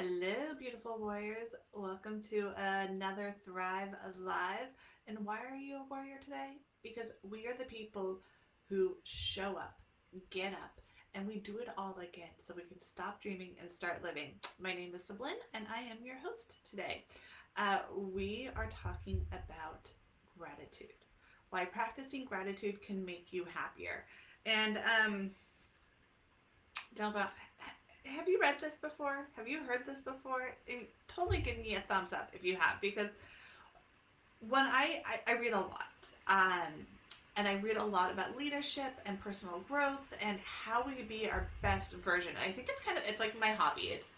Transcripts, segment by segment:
Hello, beautiful warriors. Welcome to another Thrive Alive. And why are you a warrior today? Because we are the people who show up, get up, and we do it all again so we can stop dreaming and start living. My name is Sablin, and I am your host today. We are talking about gratitude. Why practicing gratitude can make you happier. And Delba, have you read this before? Have you heard this before? Totally give me a thumbs up if you have, because when I read a lot, and I read a lot about leadership and personal growth and how we could be our best version. I think it's like my hobby. It's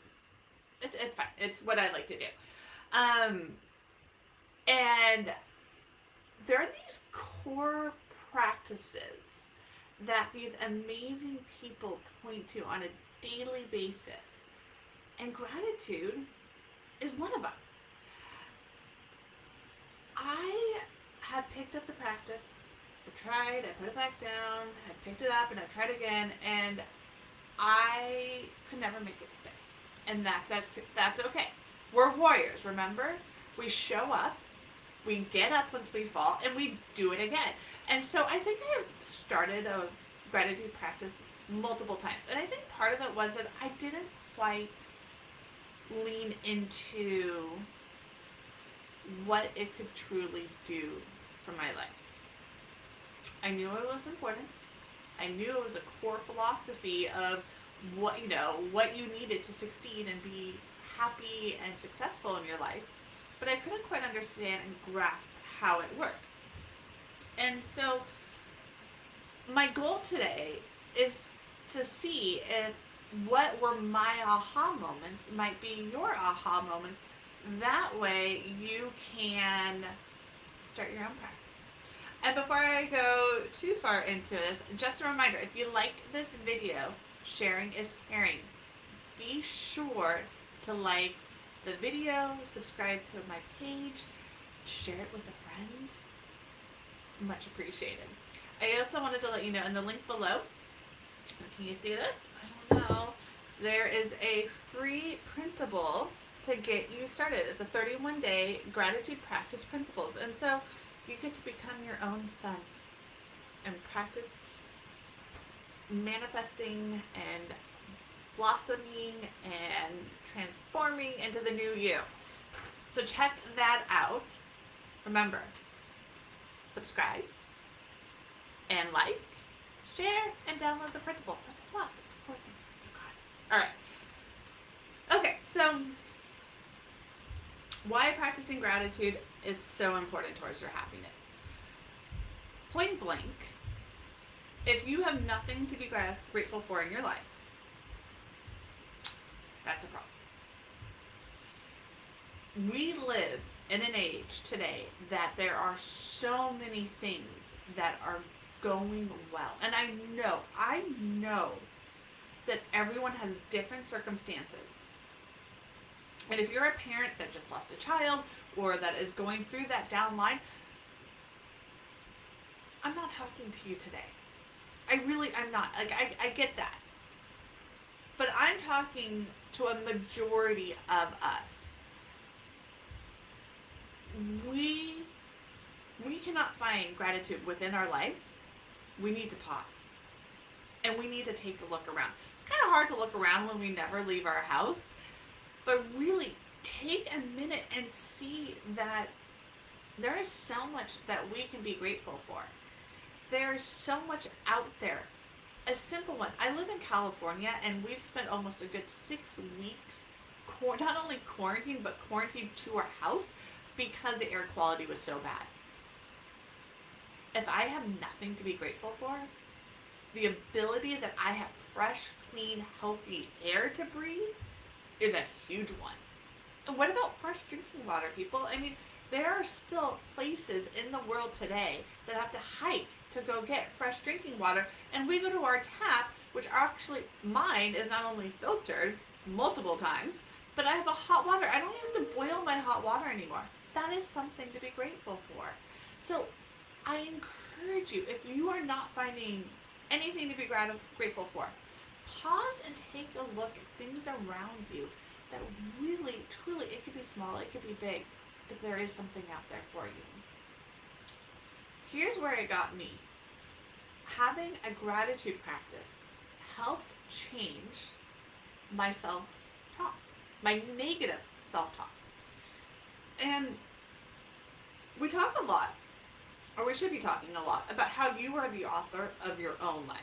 fine. It's what I like to do. And there are these core practices that these amazing people point to on a daily basis, and gratitude is one of them. I have picked up the practice. I tried, I put it back down, I picked it up, and I tried again, and I could never make it stick. And that's okay. We're warriors, remember? We show up, we get up once we fall, and we do it again. And so I think I have started a gratitude practice multiple times. And I think part of it was that I didn't quite lean into what it could truly do for my life. I knew it was important. I knew it was a core philosophy of what you needed to succeed and be happy and successful in your life, but I couldn't quite understand and grasp how it worked. And so my goal today is to see if what were my aha moments might be your aha moments. That way you can start your own practice. And before I go too far into this, just a reminder, if you like this video, sharing is caring. Be sure to like the video, subscribe to my page, share it with a friend. Much appreciated. I also wanted to let you know in the link below, can you see this? I don't know. There is a free printable to get you started. It's a 31-day gratitude practice printables. And so you get to become your own sun and practice manifesting and blossoming and transforming into the new you. So check that out. Remember, subscribe and like, share, and download the printable. That's a lot. That's 4 things. You got it. All right. Okay, so why practicing gratitude is so important towards your happiness. Point blank, if you have nothing to be grateful for in your life, that's a problem. We live in an age today that there are so many things that are going well. And I know that everyone has different circumstances. And if you're a parent that just lost a child or that is going through that down line, I'm not talking to you today. I'm not. I get that. But I'm talking to a majority of us. We cannot find gratitude within our life. We need to pause. And we need to take a look around. It's kind of hard to look around when we never leave our house. But really, take a minute and see that there is so much that we can be grateful for. There's so much out there. A simple one. I live in California, and we've spent almost a good 6 weeks not only quarantined, but quarantined to our house because the air quality was so bad. If I have nothing to be grateful for, the ability that I have fresh, clean, healthy air to breathe is a huge one. And what about fresh drinking water, people? I mean, there are still places in the world today that have to hike to go get fresh drinking water, and we go to our tap, which actually mine is not only filtered multiple times, but I have a hot water. I don't even have to boil my hot water anymore. That is something to be grateful for. So I encourage you, if you are not finding anything to be grateful for, pause and take a look at things around you that truly, it could be small, it could be big, but there is something out there for you. Here's where it got me. Having a gratitude practice helped change my self-talk, my negative self-talk. And we talk a lot, or we should be talking a lot, about how you are the author of your own life.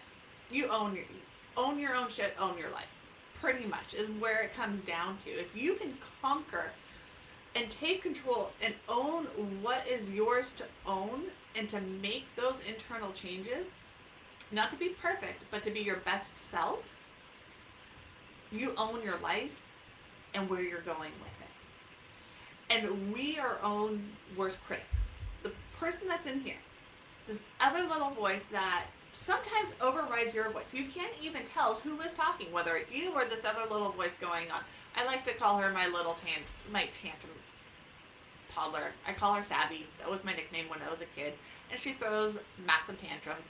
You own your own shit, own your life. Pretty much is where it comes down to. If you can conquer and take control and own what is yours to own, and to make those internal changes, not to be perfect, but to be your best self, you own your life and where you're going with it. And we are our own worst critics. The person that's in here, this other little voice that sometimes overrides your voice. You can't even tell who is talking, whether it's you or this other little voice going on. I like to call her my tantrum toddler. I call her Sabby. That was my nickname when I was a kid. And she throws massive tantrums.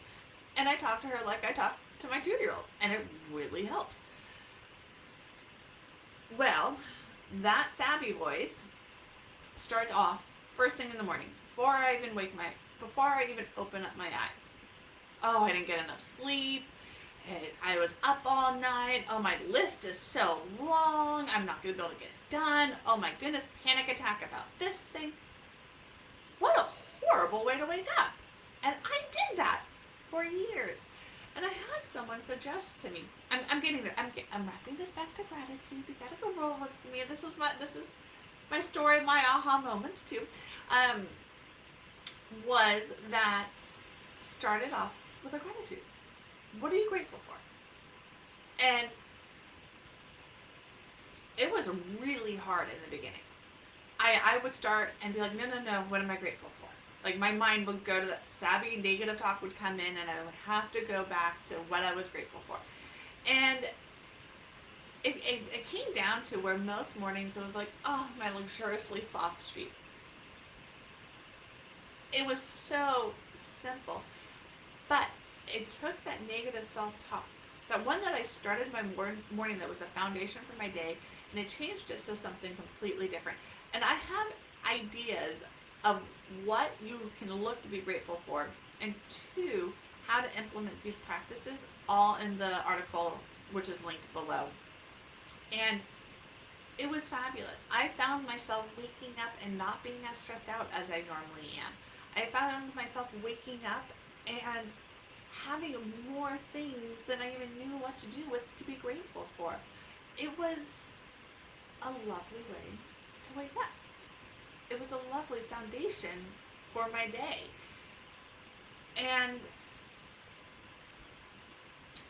And I talk to her like I talk to my 2-year-old. And it really helps. Well, that Sabby voice starts off first thing in the morning. Before I even open up my eyes. Oh, I didn't get enough sleep. I was up all night. Oh, my list is so long. I'm not going to be able to get it done. Oh my goodness, panic attack about this thing. What a horrible way to wake up. And I did that for years. And I had someone suggest to me, I'm getting there. I'm wrapping this back to gratitude. You gotta go roll with me. This is my story, my aha moments too. Was that started off with a gratitude. What are you grateful for? And it was really hard in the beginning. I would start and be like, no, what am I grateful for? Like my mind would go to the savvy negative talk would come in, and I would have to go back to what I was grateful for. And it came down to where most mornings it was like, oh, my luxuriously soft sheets. It was so simple. But it took that negative self-talk, that one that I started my morning that was the foundation for my day, and it changed it to something completely different. And I have ideas of what you can look to be grateful for, and 2, how to implement these practices, all in the article, which is linked below. And it was fabulous. I found myself waking up and not being as stressed out as I normally am. I found myself waking up and having more things than I even knew what to do with to be grateful for. It was a lovely way to wake up. It was a lovely foundation for my day. And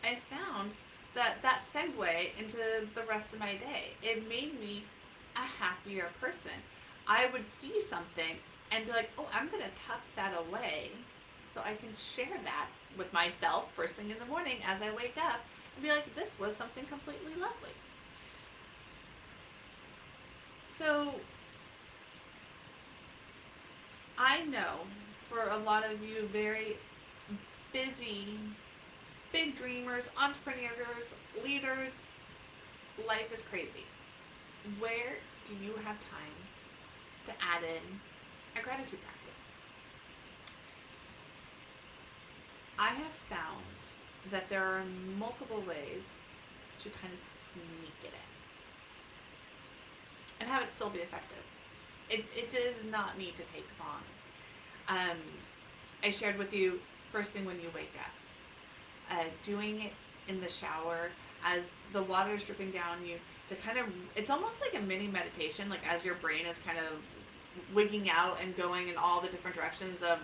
I found that segued into the rest of my day. It made me a happier person. I would see something and be like, oh, I'm going to tuck that away so I can share that with myself first thing in the morning as I wake up and be like, this was something completely lovely. So I know for a lot of you very busy, big dreamers, entrepreneurs, leaders, life is crazy. Where do you have time to add in a gratitude practice? I have found that there are multiple ways to kind of sneak it in and have it still be effective. It does not need to take long. I shared with you first thing when you wake up, doing it in the shower as the water is dripping down you, to kind of, it's almost like a mini meditation, like as your brain is kind of wigging out and going in all the different directions of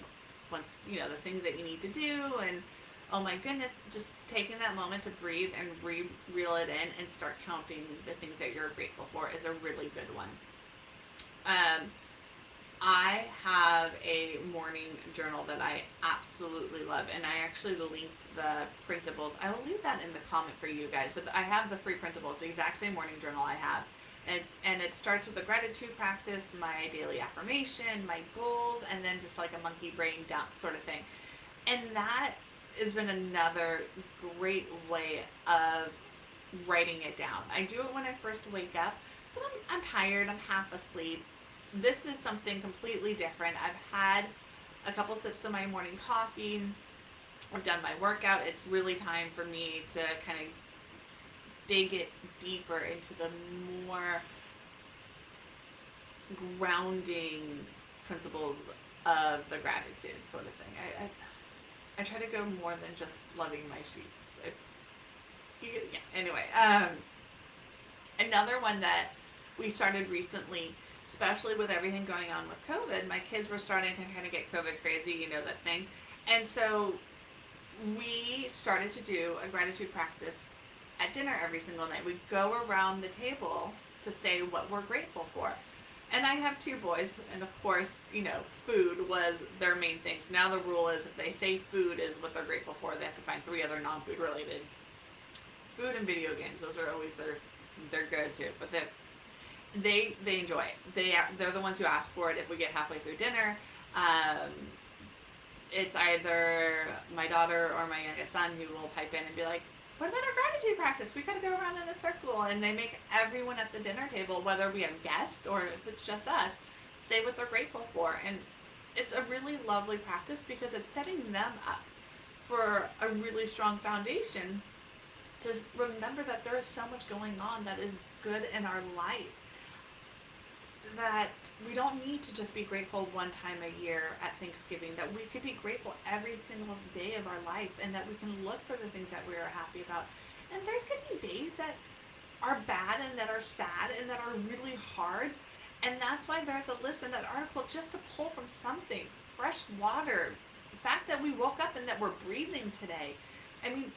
once, the things that you need to do, and oh my goodness, just taking that moment to breathe and reel it in and start counting the things that you're grateful for is a really good one. I have a morning journal that I absolutely love, and I actually link the printables. I will leave that in the comment for you guys, but I have the free printable. It's the exact same morning journal I have. And it starts with a gratitude practice, my daily affirmation, my goals, and then just like a monkey brain dump sort of thing. And that has been another great way of writing it down. I do it when I first wake up, but I'm tired. I'm half asleep. This is something completely different. I've had a couple sips of my morning coffee. I've done my workout. It's really time for me to kind of dig it deeper into the more grounding principles of the gratitude sort of thing. I try to go more than just loving my sheets. Yeah. Anyway, another one that we started recently, especially with everything going on with COVID, my kids were starting to kind of get COVID crazy, you know, that thing. And so we started to do a gratitude practice at dinner every single night. We go around the table to say what we're grateful for. And I have two boys, and of course, you know, food was their main thing. So now the rule is if they say food is what they're grateful for, they have to find 3 other non-food related. Food and video games, those are always they're good too. But they enjoy it. They're the ones who ask for it if we get halfway through dinner. It's either my daughter or my youngest son who will pipe in and be like, what about our gratitude practice? We gotta go around in a circle. And they make everyone at the dinner table, whether we have guests or if it's just us, say what they're grateful for. And it's a really lovely practice because it's setting them up for a really strong foundation to remember that there is so much going on that is good in our life, that we don't need to just be grateful one time a year at Thanksgiving, that we could be grateful every single day of our life, and that we can look for the things that we are happy about. And there's going to be days that are bad and that are sad and that are really hard, and that's why there's a list in that article just to pull from something. Fresh water, the fact that we woke up and that we're breathing today. I mean,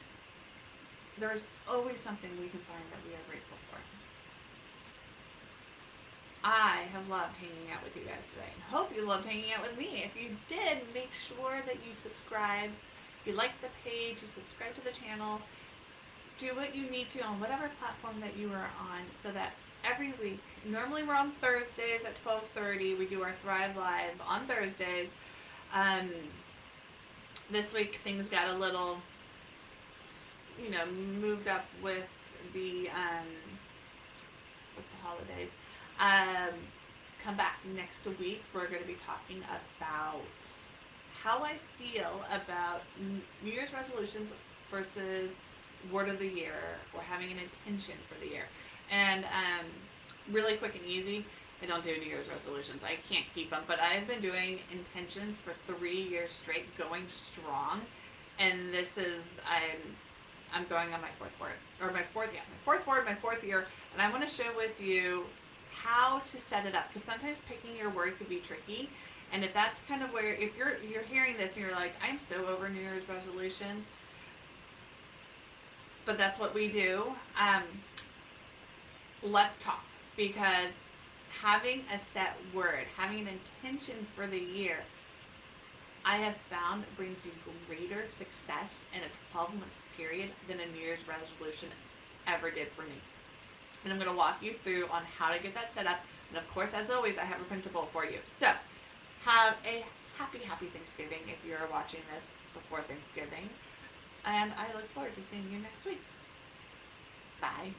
there's always something we can find that we are grateful for. I have loved hanging out with you guys today, and hope you loved hanging out with me. If you did, make sure that you subscribe. If you like the page, you subscribe to the channel. Do what you need to on whatever platform that you are on, so that every week, normally we're on Thursdays at 12:30. We do our Thrive Live on Thursdays. This week things got a little, you know, moved up with the holidays. Come back next week. We're going to be talking about how I feel about New Year's resolutions versus word of the year, or having an intention for the year. And really quick and easy, I don't do New Year's resolutions. I can't keep them, but I've been doing intentions for 3 years straight, going strong. And this is, I'm going on my fourth word, my fourth year, and I want to share with you how to set it up, because sometimes picking your word could be tricky. And if that's kind of where, if you're hearing this and you're like, I'm so over New Year's resolutions, but that's what we do, let's talk. Because having a set word, having an intention for the year, I have found brings you greater success in a 12-month period than a New Year's resolution ever did for me. And I'm going to walk you through on how to get that set up. And of course, as always, I have a printable for you. So have a happy Thanksgiving if you're watching this before Thanksgiving. And I look forward to seeing you next week. Bye.